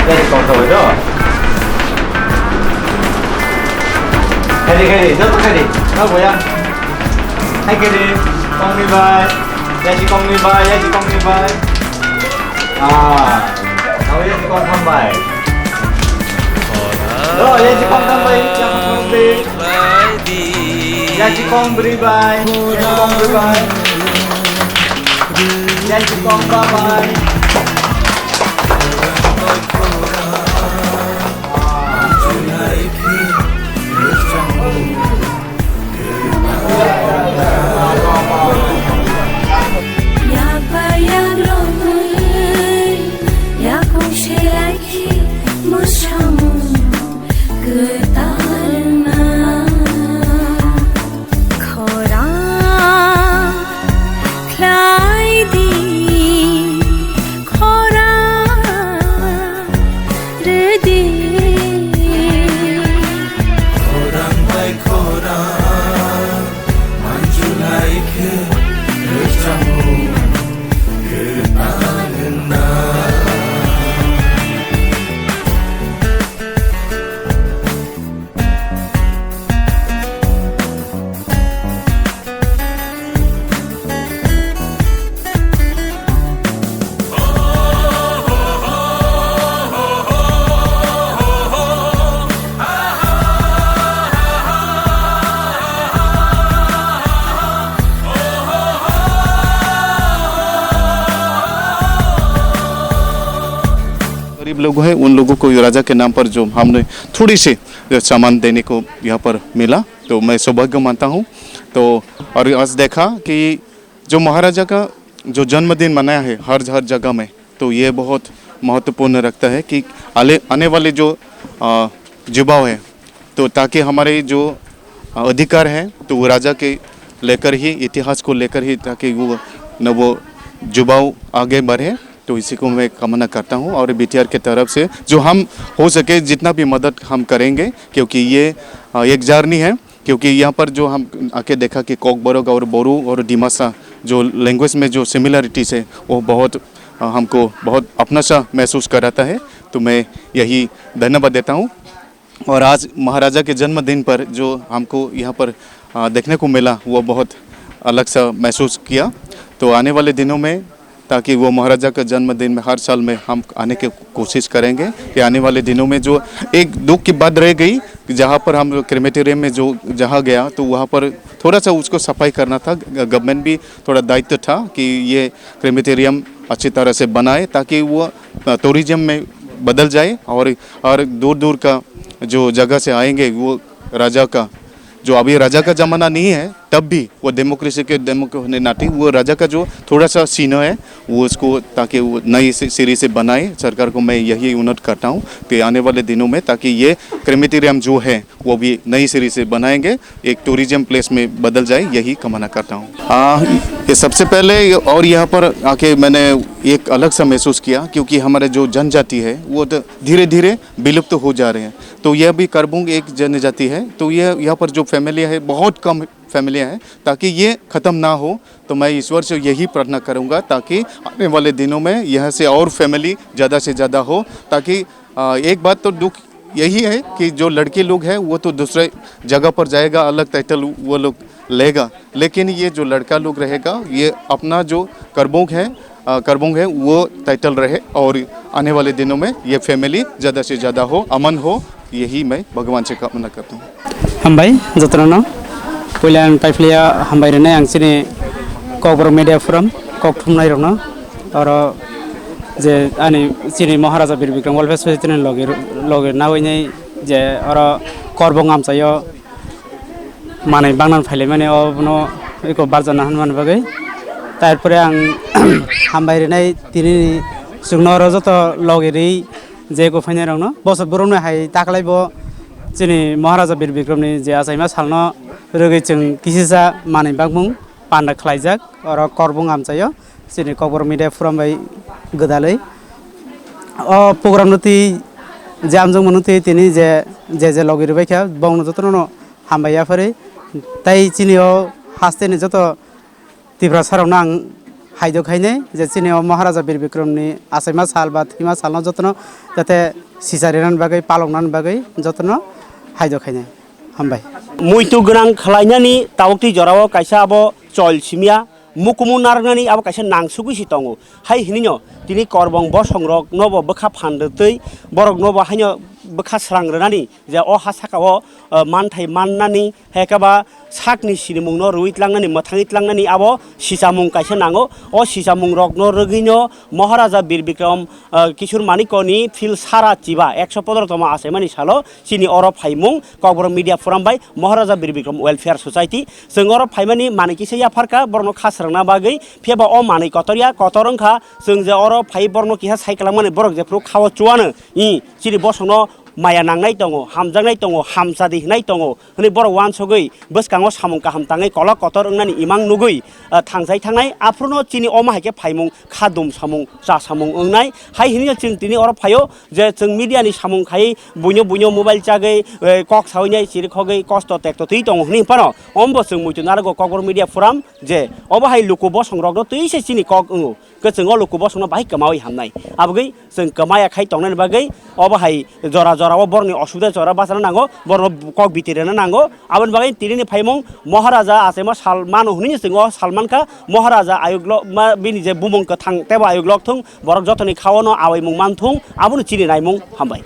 Jadi kau tahu itu? Kiri, jatuh kiri. Tahu ya? Hai kiri, kong mi bay. Jadi kong mi bay, jadi kong mi bay. Tahu ya jadi kong tambay. Oh, jadi kong tambay, jadi kong beri. Jadi kong beri bay, jadi kong beri bay. Jadi kong bay. गरीब लोग हैं उन लोगों को राजा के नाम पर जो हमने थोड़ी सी सामान देने को यहाँ पर मिला तो मैं सौभाग्य मानता हूँ। तो और आज देखा कि जो महाराजा का जो जन्मदिन मनाया है हर जगह में, तो ये बहुत महत्वपूर्ण रखता है कि आने वाले जो युवाओं है तो ताकि हमारे जो अधिकार है तो वो राजा के लेकर ही, इतिहास को लेकर ही, ताकि वो युवाओं आगे बढ़े। तो इसी को मैं कामना करता हूँ और बीटीआर के तरफ से जो हम हो सके जितना भी मदद हम करेंगे, क्योंकि ये एक जर्नी है। क्योंकि यहाँ पर जो हम आके देखा कि कोकबोरोक और बोरो और डिमासा जो लैंग्वेज में जो सिमिलरिटीज़ है वो बहुत हमको बहुत अपना सा महसूस कराता है। तो मैं यही धन्यवाद देता हूँ। और आज महाराजा के जन्मदिन पर जो हमको यहाँ पर देखने को मिला वो बहुत अलग सा महसूस किया। तो आने वाले दिनों में ताकि वो महाराजा का जन्मदिन में हर साल में हम आने की कोशिश करेंगे कि आने वाले दिनों में जो एक दुख की बात रह गई जहाँ पर हम क्रेमेटेरियम में जो जहाँ गया तो वहाँ पर थोड़ा सा उसको सफाई करना था। गवर्नमेंट भी थोड़ा दायित्व था कि ये क्रेमेटेरियम अच्छी तरह से बनाए ताकि वो टूरिज्म में बदल जाए और दूर दूर का जो जगह से आएंगे वो राजा का जो अभी राजा का ज़माना नहीं है तब भी वो डेमोक्रेसी के होने नाते वो राजा का जो थोड़ा सा सीन है वो उसको ताकि वो नई सिरे से बनाए। सरकार को मैं यही अनुरोध करता हूँ कि आने वाले दिनों में ताकि ये क्रेमेटेरियम जो है वो भी नई सिरे से बनाएंगे, एक टूरिज्म प्लेस में बदल जाए, यही कामना करता हूँ। ये सबसे पहले और यहाँ पर आके मैंने एक अलग सा महसूस किया क्योंकि हमारे जो जनजाति है वो तो धीरे धीरे विलुप्त हो जा रहे हैं। तो यह भी करबुंग एक जनजाति है, तो यह यहाँ पर जो फैमिलियाँ है बहुत कम फैमिलियाँ हैं, ताकि ये ख़त्म ना हो। तो मैं ईश्वर से यही प्रार्थना करूँगा ताकि आने वाले दिनों में यहाँ से और फैमिली ज़्यादा से ज़्यादा हो। ताकि एक बात तो दुख यही है कि जो लड़के लोग हैं वो तो दूसरे जगह पर जाएगा, अलग टाइटल वो लोग लेगा, लेकिन ये जो लड़का लोग रहेगा ये अपना जो करबुंग है वो टाइटल रहे और आने वाले दिनों में ये फैमिली ज़्यादा से ज़्यादा हो, अमन हो, यही मैं भगवान से कामना करता हूँ। हम भाई जतना पहिला पाइफलिया हम बायरने आं सिनि ककबोरोक मीडिया फोरम ककथुमनाय रंनो और जे आनि सिनि महाराजा बीर बिक्रम वेलफेयर सोसाइटी लगे नावैनाय जे और करबोंग आमचायो माने बांगनान फाइले माने अबनो एको बारजाना हनमान बागै तारपरे आं हम बायरनाय तिनि सुगनर जत लगेरै जेको फाइनाय रंनो बसत बरनो हाय ताकलायबो जोंनि महाराजा बीर बिक्रमनि जे आसायमा सालनो रोगै जों किसिसा माने बागमुं पान्दा खालायजाक और करबुं आमचायो जोंनि ककबोरोक मीडिया फोरम बाय गोदालै अ प्रोग्राम नति जे आमजों मनोति तिनि जे लगिरबायखा बावनो जतनो हामबाया फरे ताई चिनियो हास्तेनि जत तिब्रा सारावनो आं हाइदो खायने जे चिनि महाराजा बीर विक्रमनि आसाइमा साल बा थिमा साल जतन जाते सिसारिनान बागै पालंनान बागै जतन हाइदो खायने हामबाय मुइतु गोनां खालायनानि तावती जराव कायसा आबो चल सिमिया मुकुमु नारनानि आबो कायसा नांसुगुसि दङ हाय हिनिनो तिनि करबं ब संरक नब बखा फानदोतै बरक नब हायनो बखा स्रांग्रनानि जे अ हा साकाव मानथाय माननानि हेकाबा साकनि सिनिमुं न रुइतलांनानि मथाङितलांनानि आबो सिसामुं कायसा नांगो अ सिसामुं रक न रगिनो महाराजा बीर विक्रम किशोर मानिकनि फिल सारा चिबा 115 तम आसाइमानि सालो सिनि अर फाइमुं कबर मीडिया फोराम बाय महाराजा बीर विक्रम वेलफेयर सोसाइटी जों अर फाइमानि मानिकिसे या फारका बरनो खासरांना बागै फेबा अ मानि कतरिया कतरंखा जों जे अर फाइ बरनो किहा साइकलामानि बरक जेफ्रु खाव चुवानो इ सिरि बसनो माया नांनाय दङ हामजानाय दङ हामसादि होनाय दङ हनै बर' वान सगै बोसकाङाव सामुं काहामताङै कला कतर ओंनानि इमां नुगै थांजाय थांनाय आफ्रनो चिनि अमा हायके फाइमुं खादुम सामुं जा सामुं ओंनाय हाय हिनि जों तिनि अर फायो जे जों मिडियानि सामुं खाय बुइनो बुइनो मोबाइल चागै कक सावैनाय सिरि खगै कष्ट टेक्ट थै दङ हनि पानो अम्बो जों मुइतु नारगो कबर मीडिया फोराम जे अबहाय लुकुब संरगनो तैसे चिनि कक ओङो गोजोङाव लुकुब संनो बाहाय कमावै हामनाय आबगै जों कमाया खाय तंनाय बागै अबहाय जरा जराव बरनि असुबिदा जरा बासाना नांगो बर कक बितिरेना नांगो आबन बागै तिरिनि फाइमुं महाराजा आसेमा सलमान हुनि जोङो सलमान का महाराजा आयुग्ल मा बिनि जे बुमुंखो थां तेबा आयुग्लक थुं बरक जतनि खावनो आवै मुं मानथुं आबुन चिनि नायमुं हामबाय।